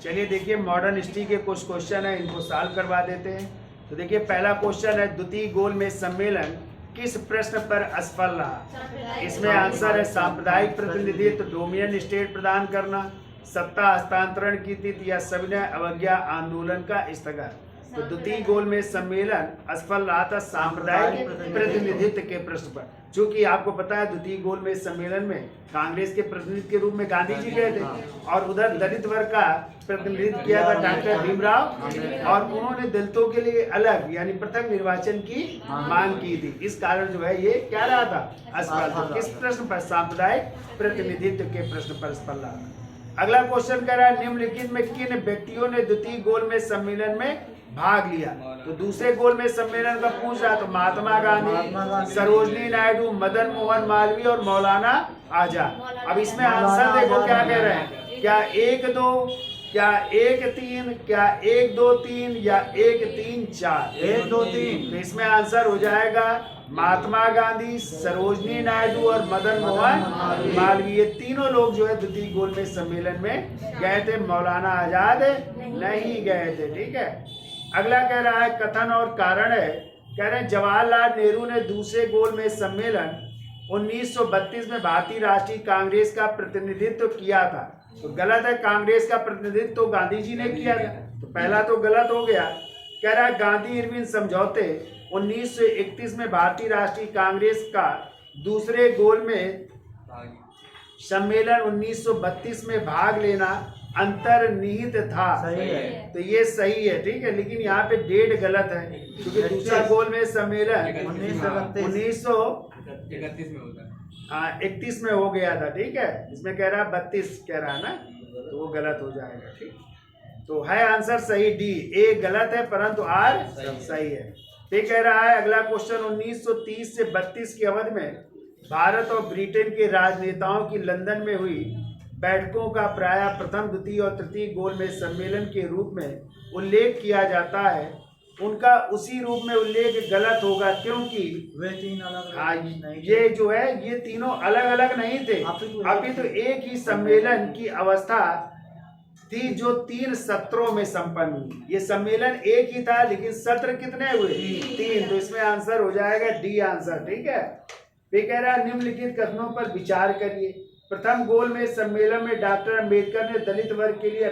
चलिए देखिए modern history के कुछ क्वेश्चन है, इनको सॉल्व करवा देते हैं। तो देखिए पहला क्वेश्चन है, द्वितीय गोलमेज सम्मेलन किस प्रश्न पर असफल रहा? इसमें आंसर है सांप्रदायिक प्रतिनिधित्व, डोमिनियन स्टेट प्रदान करना, सत्ता हस्तांतरण की तिथि या सविनय अवज्ञा आंदोलन का स्थगन। तो द्वितीय गोलमेज सम्मेलन असफल रहा था सांप्रदायिक प्रतिनिधित्व के प्रश्न पर। चूंकि आपको पता है द्वितीय गोलमेज सम्मेलन में कांग्रेस के प्रतिनिधि के रूप में गांधी जी गए थे और उधर दलित वर्ग का प्रतिनिधित्व किया था डॉक्टर भीमराव, और उन्होंने दलितों के लिए अलग यानी पृथक निर्वाचन की मांग की थी। इस कारण जो है ये क्या रहा था, असफल। किस प्रश्न पर? सांप्रदायिक प्रतिनिधित्व के प्रश्न पर असफल रहा था। अगला क्वेश्चन कह रहा है, निम्नलिखित में किन व्यक्तियों ने द्वितीय गोलमेज सम्मेलन में भाग लिया? तो दूसरे गोलमेज सम्मेलन का पूछ रहा तो महात्मा गांधी, सरोजनी नायडू, मदन मोहन मालवीय और मौलाना आजाद। अब इसमें आंसर देखो क्या कह रहे हैं, क्या 1 2, क्या 1 3, क्या 1 2 3 या 1 3 4? 1 2 3। तो इसमें आंसर हो जाएगा महात्मा गांधी, सरोजनी नायडू और मदन मोहन मालवीय। ये तीनों लोग जो है द्वितीय गोलमेज सम्मेलन में गए थे, मौलाना आजाद नहीं गए थे। ठीक है। अगला कह रहा है कथन और कारण है, कह रहे हैं जवाहरलाल नेहरू ने दूसरे गोलमेज सम्मेलन 1932 में भारतीय राष्ट्रीय कांग्रेस का प्रतिनिधित्व किया था। तो गलत है, कांग्रेस का प्रतिनिधित्व तो गांधी जी ने किया था, तो पहला तो गलत हो गया। कह रहा है गांधी इरविन समझौते 1931 में भारतीय राष्ट्रीय कांग्रेस का दूसरे गोलमेज सम्मेलन 1932 में भाग लेना अंतर्निहित था। सही है। तो ये सही है। ठीक है, लेकिन यहाँ पे डेट गलत है क्योंकि दूसरा गोलमेज सम्मेलन 1931 में होता है। 31 में हो गया था। ठीक है, इसमें कह रहा है 32 कह रहा है ना, तो वो गलत हो जाएगा। ठीक, तो है आंसर सही डी। ए गलत है परंतु आर सही है। फिर कह रहा है अगला क्वेश्चन, 1930 से 32 की अवधि में भारत और ब्रिटेन के राजनेताओं की लंदन में हुई बैठकों का प्रायः प्रथम, द्वितीय और तृतीय गोलमेज सम्मेलन के रूप में उल्लेख किया जाता है। उनका उसी रूप में उल्लेख गलत होगा क्योंकि वे तीन अलग नहीं, ये जो है ये तीनों अलग अलग नहीं थे। अभी तो एक ही सम्मेलन की अवस्था थी जो 3 सत्रों में संपन्न हुई। ये सम्मेलन एक ही था लेकिन सत्र कितने हुए? 3। तो इसमें आंसर हो जाएगा डी आंसर। ठीक है। फिर कह रहा है निम्नलिखित कथनों पर विचार करिए। प्रथम गोलमेज सम्मेलन में डॉक्टर अंबेडकर ने दलित वर्ग के लिए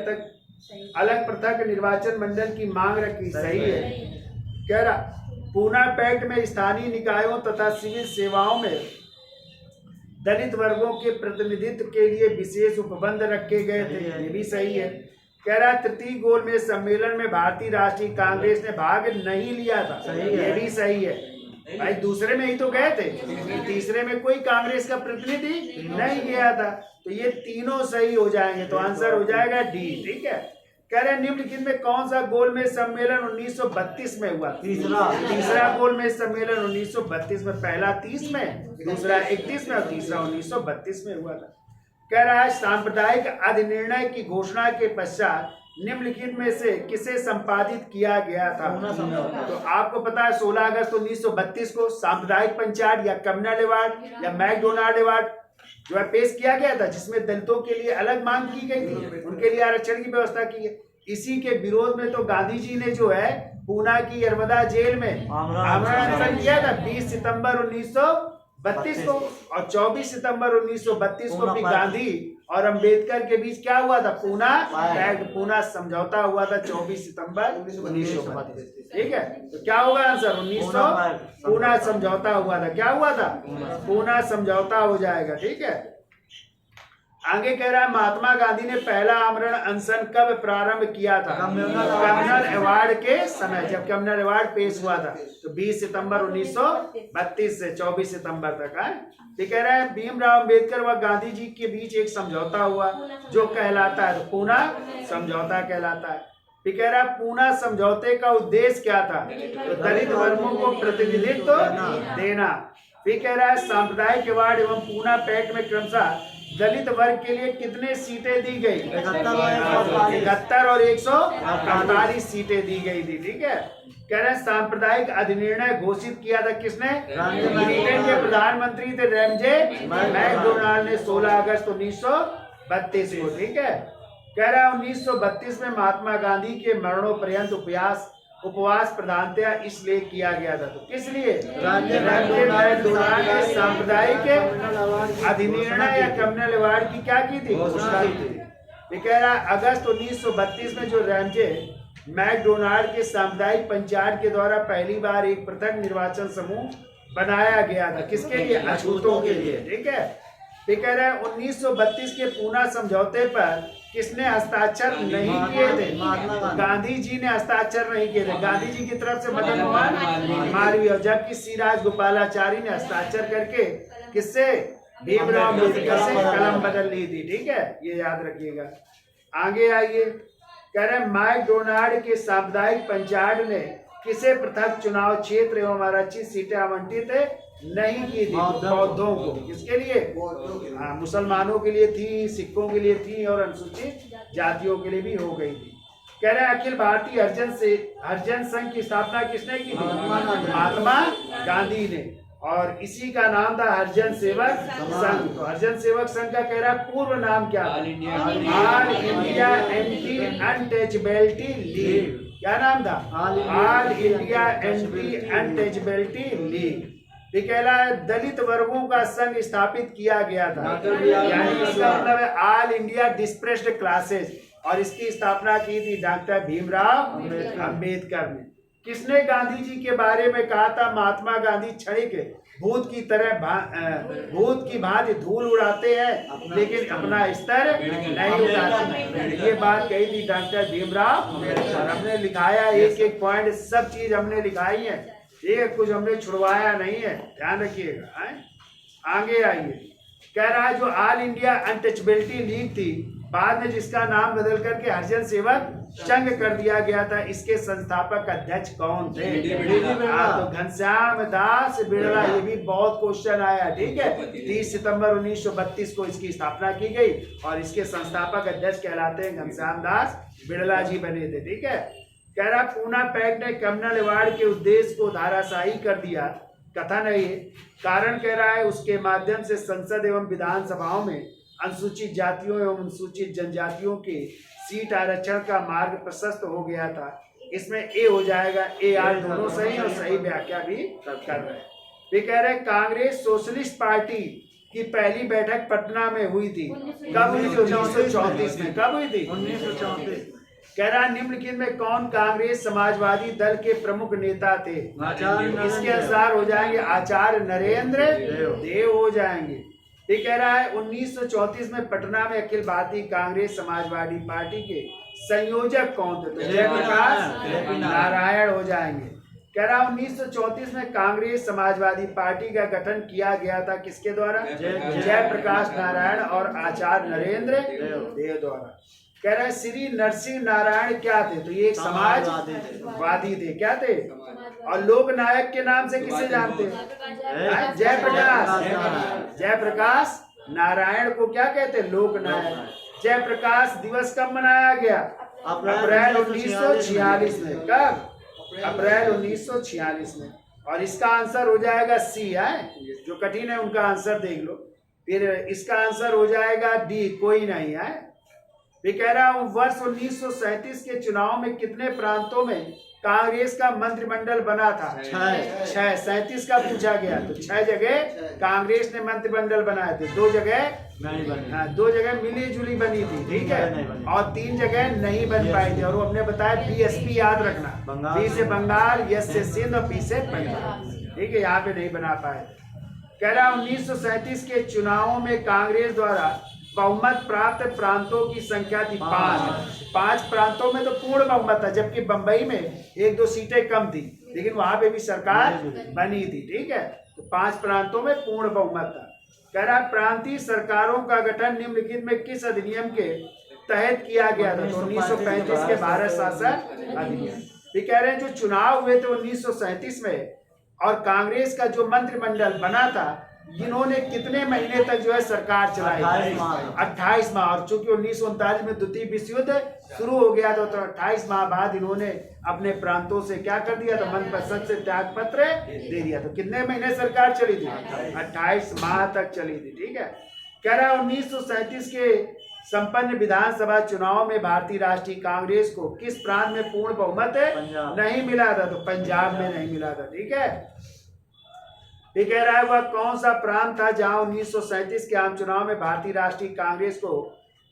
अलग पृथक निर्वाचन मंडल की मांग रखी। सही है। कह रहा पूना पैक्ट में स्थानीय निकायों तथा सिविल सेवाओं में दलित वर्गों के प्रतिनिधित्व के लिए विशेष उपबंध रखे गए थे। ये भी सही है। कह रहा तृतीय गोलमेज सम्मेलन में भारतीय राष्ट्रीय कांग्रेस ने भाग नहीं लिया था। ये भी सही है। भाई दूसरे में ही तो गए थे, तीसरे में कोई कांग्रेस का प्रतिनिधि नहीं गया था। तो ये तीनों सही हो जाएंगे, तो आंसर हो जाएगा डी। ठीक है। कह रहे हैं निम्नलिखित में कौन सा गोलमेज सम्मेलन 1932 में हुआ? तीसरा गोलमेज सम्मेलन 1932 में, पहला 30 में, दूसरा 31 में और तीसरा 1932 में हुआ था। कह रहा है सांप्रदायिक अधिनिर्णय की घोषणा के पश्चात निम्नलिखित में से किसे संपादित किया गया था? तो आपको पता है 16 अगस्त 1932 को सांप्रदायिक पंचायत या कम्युनल अवार्ड या मैकडोनाल्ड अवार्ड जो है पेश किया गया था, जिसमें दलितों के लिए अलग मांग की गई थी, उनके लिए आरक्षण की व्यवस्था की है। इसी के विरोध में तो गांधी जी ने जो है पूना की यरमदा जेल में आमरण अनशन किया था 20 सितंबर 1932 को, और 24 सितंबर 1932 को भी गांधी और अंबेडकर के बीच क्या हुआ था? पूना समझौता हुआ था 24 सितंबर 1932। ठीक है, तो क्या होगा आंसर? 1900 पूना समझौता हुआ था। क्या हुआ था? पूना समझौता हो जाएगा। ठीक है। आगे कह रहा है महात्मा गांधी ने पहला आमरण अनशन कब प्रारंभ किया था? कम्युनल अवार्ड के समय, जब कम्युनल अवार्ड पेश हुआ था। तो 20 सितंबर 1932 से 24 सितंबर तक है। ये कह रहा है भीमराव अंबेडकर व गांधी जी के बीच एक समझौता हुआ जो कहलाता है, तो पूना समझौता कहलाता है। ये कह रहा है पूना समझौते का उद्देश्य क्या था? तो दलित वर्गों को प्रतिनिधित्व देना। फिर कह रहा है सांप्रदायिक अवार्ड एवं पूना पैक्ट में क्रमशः दलित वर्ग के लिए कितने सीटें दी गई? 71 और 148 सीटें दी गई थी। ठीक है। कह रहे हैं सांप्रदायिक अधिनिर्णय घोषित किया था किसने? ब्रिटेन के प्रधानमंत्री थे रैमजे मैकडोनाल्ड ने 16 अगस्त 1932 को। ठीक है। कह रहा है 1932 में महात्मा गांधी के मरणोपर्यंत उपवास प्रधानतया इसलिए किया गया था। तो किस लिए? सांप्रदायिक अधिनिर्णय या कम्युनल अवार्ड की क्या की थी? घोषणा की थी। ये कह रहा है अगस्त 1932 में जो रैमजे मैकडोनाल्ड के सामुदायिक पंचायत के द्वारा पहली बार एक पृथक निर्वाचन समूह बनाया गया था। किसके लिए? अछूतों के लिए। ठीक है। ये कह रहा है 1932 के पूना समझौते पर किसने हस्ताक्षर नहीं किए थे? गांधी जी ने हस्ताक्षर नहीं किए थे। गांधी जी की तरफ से मदन मोहन मालवीय, और जबकि सी राजगोपालाचारी ने हस्ताक्षर करके किससे? भीमराव अम्बेडकर से कलम बदल ली थी। ठीक है, ये याद रखिएगा। आगे आइए, कह रहे मैकडोनाल्ड के सामुदायिक पंचायत ने किसे पृथक चुनाव क्षेत्र एवं आरक्षित सीटें आवंटित नहीं की थी? बौद्धों को। किसके लिए? हाँ, मुसलमानों के लिए थी, सिखों के लिए थी और अनुसूचित जातियों के लिए भी हो गई थी। कह रहे हैं अखिल भारतीय हरिजन संघ की स्थापना किसने की थी? महात्मा गांधी ने, और इसी का नाम था हरिजन सेवक संघ। तो हरिजन सेवक संघ का कह रहा है पूर्व नाम क्या था? All India anti untouchability league. क्या नाम था? All India anti untouchability league. ये कह रहा है दलित वर्गों का संघ स्थापित किया गया था, यानी इसका मतलब है ऑल इंडिया डिस्प्रेस्ड क्लासेस, और इसकी स्थापना की थी डॉक्टर भीमराव अंबेडकर ने। किसने गांधी जी के बारे में कहा था? महात्मा गांधी क्षणिक भूत की भांति धूल उड़ाते हैं लेकिन अपना स्तर नहीं उड़ाते। ये बात कही थी डॉक्टर भीमराव अंबेडकर। हमने लिखाया एक एक पॉइंट, सब चीज हमने लिखाई है, एक कुछ हमने छुड़वाया नहीं है, ध्यान रखिएगा। आगे आइए, कह रहा है जो ऑल इंडिया अनटचेबिलिटी लीग थी, बाद में जिसका नाम बदल करके हरिजन सेवक संघ कर दिया गया था, इसके संस्थापक अध्यक्ष कौन थे? तो घनश्याम दास बिड़ला। ये भी बहुत क्वेश्चन आया। ठीक है, 30 सितंबर 1932 को इसकी स्थापना की गई और इसके संस्थापक अध्यक्ष कहलाते हैं घनश्याम दास बिड़ला जी बने थे। ठीक है। कह रहा पूना पैक्ट ने कम्युनल अवार्ड के उद्देश्य को धाराशाही कर दिया। कथन है ये, कारण कह रहा है उसके माध्यम से संसद एवं विधानसभाओं में अनुसूचित जातियों एवं अनुसूचित जनजातियों के सीट आरक्षण का मार्ग प्रशस्त हो गया था। इसमें ए हो जाएगा, ए आर दोनों सही और सही व्याख्या भी कर रहे हैं। वे कह रहे हैं कांग्रेस सोशलिस्ट पार्टी की पहली बैठक पटना में हुई थी। कब हुई थी? 1934 में। कब हुई थी? 1934। कह रहा निम्नलिखित में कौन कांग्रेस समाजवादी दल के प्रमुख नेता थे? इसके अनुसार हो जाएंगे आचार्य नरेंद्र देव हो जाएंगे। ये कह रहा है 1934 में पटना में अखिल भारतीय कांग्रेस समाजवादी पार्टी के संयोजक कौन थे? तो जयप्रकाश नारायण हो जाएंगे। कह रहा 1934 में कांग्रेस समाजवादी पार्टी का गठन किया गया था किसके द्वारा? जयप्रकाश नारायण और आचार्य नरेंद्र देव द्वारा। कह रहा है श्री नरसिंह नारायण क्या थे? तो ये एक समाजवादी थे। क्या थे? और लोक नायक के नाम से किसे जानते हैं? जयप्रकाश नारायण को क्या कहते? लोक नायक। जयप्रकाश दिवस कब मनाया गया? अप्रैल 1946 में। कब? अप्रैल 1946 में। और इसका आंसर हो जाएगा सी है। जो कठिन है उनका आंसर देख लो। फिर इसका आंसर हो जाएगा डी, कोई नहीं है। मैं कह रहा हूँ वर्ष 1937 के चुनाव में कितने प्रांतों में कांग्रेस का मंत्रिमंडल बना था? 6। 37 का पूछा गया तो 6 जगह कांग्रेस ने मंत्रिमंडल बनाए थे। 2 जगह नहीं बनी। 2 जगह मिली जुली बनी थी। ठीक है, और 3 जगह नहीं बन पाई थी। और वो हमने बताया बीएसपी याद रखना, बी से बंगाल, एस से सिंध और पी से पंजाब। ठीक है, यहाँ पे नहीं बना पाए। कह रहा 1937 के चुनावों में कांग्रेस द्वारा बहुमत प्राप्त प्रांतों की संख्या थी 5 प्रांतों में तो पूर्ण बहुमत था, जबकि बंबई में 1-2 सीटें कम थी, लेकिन वहां पे भी सरकार बनी थी। ठीक है, तो 5 प्रांतों में पूर्ण बहुमत था। कह रहा प्रांतीय सरकारों का गठन निम्नलिखित में किस अधिनियम के तहत किया गया था? तो 1935 के भारत शासन अधिनियम। ये कह रहे हैं जो चुनाव हुए थे 1937 में और कांग्रेस का जो मंत्रिमंडल बना था, इन्होंने कितने महीने तक जो है सरकार चलाई? 28 माह। और चूंकि 1939 में द्वितीय विश्व युद्ध शुरू हो गया था, तो 28 माह बाद इन्होंने अपने प्रांतों से क्या कर दिया था? मनपसंद से त्याग पत्र दे दिया। तो कितने महीने सरकार चली थी? 28 माह तक चली थी। ठीक है, कह रहा 1937 के संपन्न विधानसभा चुनाव में भारतीय राष्ट्रीय कांग्रेस को किस प्रांत में पूर्ण बहुमत पंजाब। नहीं मिला था? तो पंजाब में नहीं मिला था। ठीक है, ये कह रहा है वह कौन सा प्रांत था जहां 1937 के आम चुनाव में भारतीय राष्ट्रीय कांग्रेस को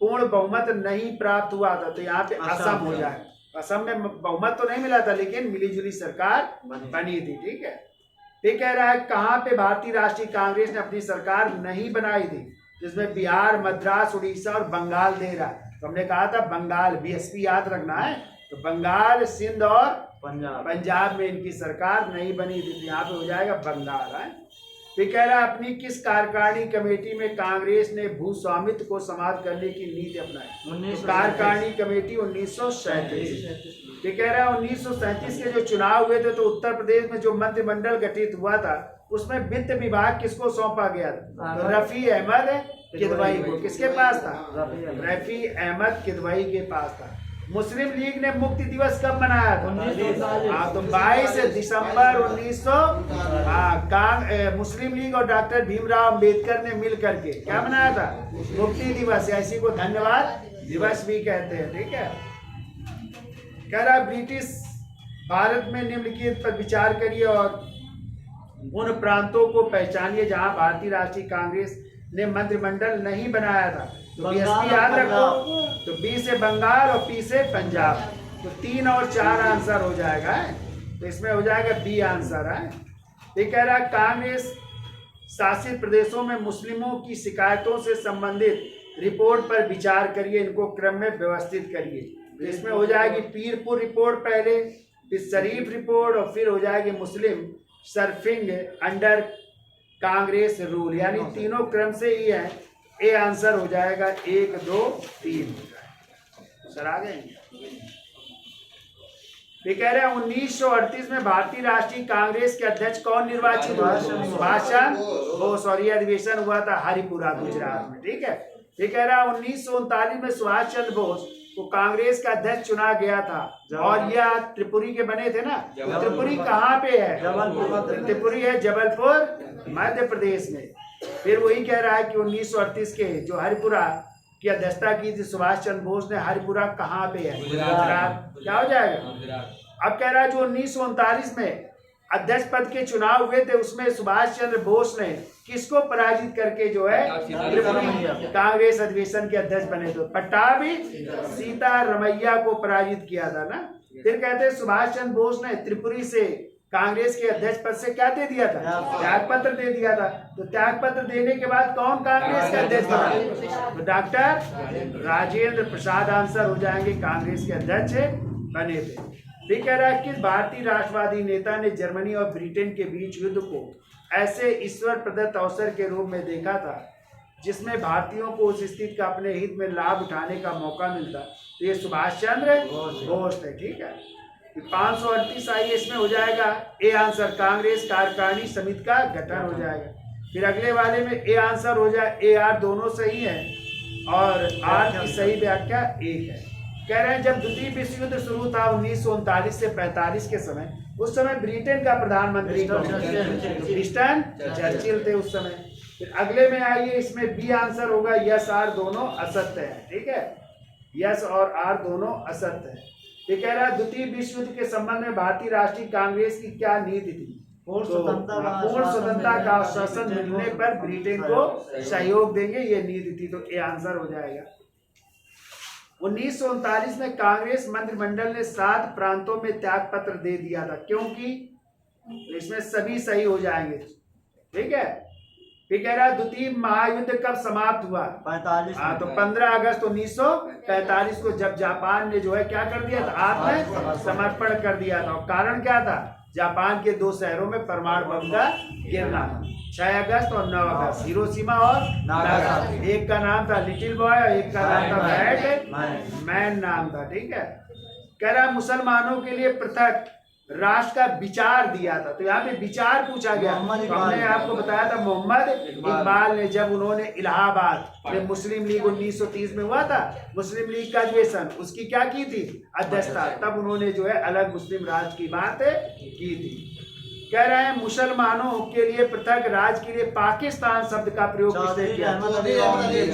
पूर्ण बहुमत नहीं प्राप्त हुआ था? तो यहाँ पे असम हो जाए। असम में बहुमत तो नहीं मिला था, लेकिन मिलीजुली सरकार बनी थी। ठीक है, ये कह रहा है कहाँ पे भारतीय राष्ट्रीय कांग्रेस ने अपनी सरकार नहीं बनाई थी? जिसमें बिहार, मद्रास, उड़ीसा और बंगाल दे रहा है। तो हमने कहा था बंगाल, बीएसपी याद रखना है। तो बंगाल, सिंध और पंजाब में इनकी सरकार नहीं बनी थी। यहाँ पे हो जाएगा बंगाल है। फिर कह रहा है अपनी किस कार्यकारिणी कमेटी में कांग्रेस ने भू स्वामित्व को समाप्त करने की नीति अपनाई? तो कार्यकारिणी कमेटी 1937। ये कह रहा है 1937 के जो चुनाव हुए थे तो उत्तर प्रदेश में जो मंत्रिमंडल गठित हुआ था उसमें वित्त विभाग किसको सौंपा गया था? तो रफी अहमद किदवई को। किसके पास था? रफी अहमद किदवई के पास था। मुस्लिम लीग ने मुक्ति दिवस कब मनाया था? तो 22 दिसंबर 1900। मुस्लिम लीग और डॉक्टर भीमराव अंबेडकर ने मिल करके क्या मनाया था? मुक्ति दिवस। इसी को धन्यवाद दिवस भी कहते हैं। ठीक है, कह रहा ब्रिटिश भारत में निम्नलिखित पर विचार करिए और उन प्रांतों को पहचानिए जहां भारतीय राष्ट्रीय कांग्रेस ने मंत्रिमंडल नहीं बनाया था। तो बीएसपी याद रखो। तो बी से बंगाल और पी से पंजाब। तो 3 और 4 आंसर हो जाएगा। तो इसमें हो जाएगा बी आंसर है। ये कह रहा है कांग्रेस शासित प्रदेशों में मुस्लिमों की शिकायतों से संबंधित रिपोर्ट पर विचार करिए, इनको क्रम में व्यवस्थित करिए। तो इसमें हो जाएगी पीरपुर रिपोर्ट पहले, फिर शरीफ रिपोर्ट और फिर हो जाएगी मुस्लिम सर्फिंग अंडर कांग्रेस रूल। यानी तीनों क्रम से ही है। ए आंसर हो जाएगा 1, 2, 3 सर आ गए। ये कह रहे हैं 1938 में भारतीय राष्ट्रीय कांग्रेस के अध्यक्ष कौन निर्वाचित हुए? सुभाष चंद्र बोस। और ये अधिवेशन हुआ था हरिपुरा, गुजरात में। ठीक है, ये कह रहा है 1939 में सुभाष चंद्र बोस को कांग्रेस का अध्यक्ष चुना गया था। और यह त्रिपुरी के बने थे ना? त्रिपुरी कहाँ पे है? त्रिपुरी है जबलपुर, मध्य प्रदेश में। फिर वही कह रहा है कि 1938 के जो हरिपुरा की अध्यक्षता की थी सुभाष चंद्र बोस ने, हरिपुरा कहाँ पे है? गुजरात। क्या हो जाएगा? अब कह रहा है जो 1939 में अध्यक्ष पद के चुनाव हुए थे उसमें सुभाष चंद्र बोस ने किसको पराजित करके जो है त्रिपुरी कांग्रेस अधिवेशन के अध्यक्ष बने थे? पट्टाभी सीतारमैया को पराजित किया था ना। फिर कहते हैं सुभाष चंद्र बोस ने त्रिपुरी से कांग्रेस के अध्यक्ष पद से क्या दे दिया था? त्याग पत्र दे दिया था। तो त्याग पत्र देने के बाद कौन कांग्रेस के अध्यक्ष बना? तो डॉक्टर राजेंद्र प्रसाद आंसर हो जाएंगे, कांग्रेस के अध्यक्ष बने थे। ये कह रहा है कि भारतीय राष्ट्रवादी नेता ने जर्मनी और ब्रिटेन के बीच युद्ध को ऐसे ईश्वर प्रदत्त अवसर के रूप में देखा था जिसमें भारतीयों को उस स्थिति का अपने हित में लाभ उठाने का मौका मिलता। तो ये सुभाष चंद्र बोस थे। ठीक है, 538 आइए इसमें हो जाएगा ए आंसर, कांग्रेस कार्यकारिणी समिति का गठन हो जाएगा। फिर अगले वाले में ए आंसर हो जाए ए आर, दोनों सही है और आर की सही व्याख्या 1 है। कह रहे हैं जब द्वितीय विश्व युद्ध शुरू था 1939 से 45 के समय, उस समय ब्रिटेन का प्रधानमंत्री विंस्टन चर्चिल थे उस समय। फिर अगले में आइए इसमें बी आंसर होगा यस आर दोनों असत्य है। ठीक है, यस और आर दोनों असत्य है। ये कह रहा है द्वितीय विश्व युद्ध के संबंध में भारतीय राष्ट्रीय कांग्रेस की क्या नीति थी? पूर्ण स्वतंत्रता का आश्वासन मिलने पर ब्रिटेन को सहयोग देंगे, ये नीति थी। तो ए आंसर हो जाएगा। 1939 में कांग्रेस मंत्रिमंडल ने 7 प्रांतों में त्याग पत्र दे दिया था, क्योंकि इसमें सभी सही हो जाएंगे। ठीक है, फिर कह रहा है द्वितीय महायुद्ध कब समाप्त हुआ? 45। हाँ, तो 15 अगस्त 1945 को जब जापान ने जो है क्या कर दिया था? आत्मसमर्पण कर दिया था। और कारण क्या था? जापान के 2 शहरों में परमाणु बम का गिरना, 6 अगस्त और 9 अगस्त, हिरोशिमा और नागासाकी। एक का नाम था लिटिल बॉय और एक का नाम था बैट मैन नाम था। ठीक है, कह रहा मुसलमानों के लिए पृथक राष्ट्र का विचार दिया था। तो यहाँ पे विचार पूछा गया। तो हमने आपको बताया था मोहम्मद इकबाल ने, जब उन्होंने इलाहाबाद में मुस्लिम लीग 1930 में हुआ था, मुस्लिम लीग का अधिवेशन, उसकी क्या की थी? अध्यक्षता। तब उन्होंने जो है अलग मुस्लिम राज्य की बात की थी। कह रहे हैं मुसलमानों के लिए पृथक राज्य के लिए पाकिस्तान शब्द का प्रयोग किसने किया?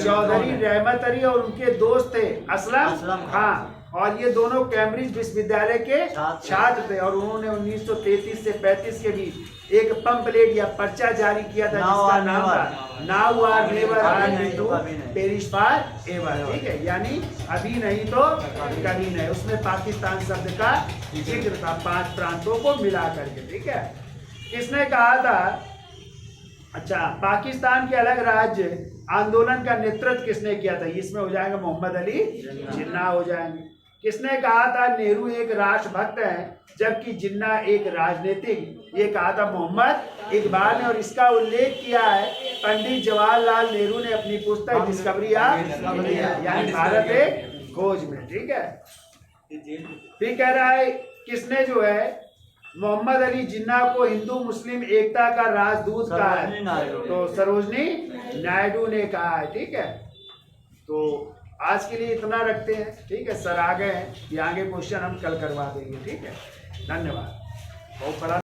चौधरी रहमत अली और उनके दोस्त थे असलम खां, और ये दोनों कैम्ब्रिज विश्वविद्यालय के छात्र थे, और उन्होंने 1933 से 35 के बीच एक पंपलेट या पर्चा जारी किया था जिसका नाम था now or never or to perish for ever. ठीक है, यानी अभी नहीं तो कभी नहीं। उसमें पाकिस्तान शब्द का जिक्र था 5 प्रांतों को मिला करके। ठीक है, किसने कहा था? अच्छा, पाकिस्तान के अलग राज्य आंदोलन का नेतृत्व किसने किया था? इसमें हो जाएगा मोहम्मद अली जिन्ना हो जाएंगे। किसने कहा था नेहरू एक राष्ट्रभक्त है जबकि जिन्ना एक राजनीतिक? ये कहा था मोहम्मद इकबाल ने, और इसका उल्लेख किया है पंडित जवाहरलाल नेहरू ने अपनी पुस्तक डिस्कवरी ऑफ इंडिया यानी भारत एक खोज में। ठीक है, फिर कह रहा है किसने जो है मोहम्मद अली जिन्ना को हिंदू मुस्लिम एकता का राजदूत कहा है? तो सरोजनी नायडू ने कहा है। ठीक है, तो आज के लिए इतना रखते हैं। ठीक है, सर आ गए हैं, ये आगे क्वेश्चन हम कल करवा देंगे। ठीक है, धन्यवाद। बहुत बड़ा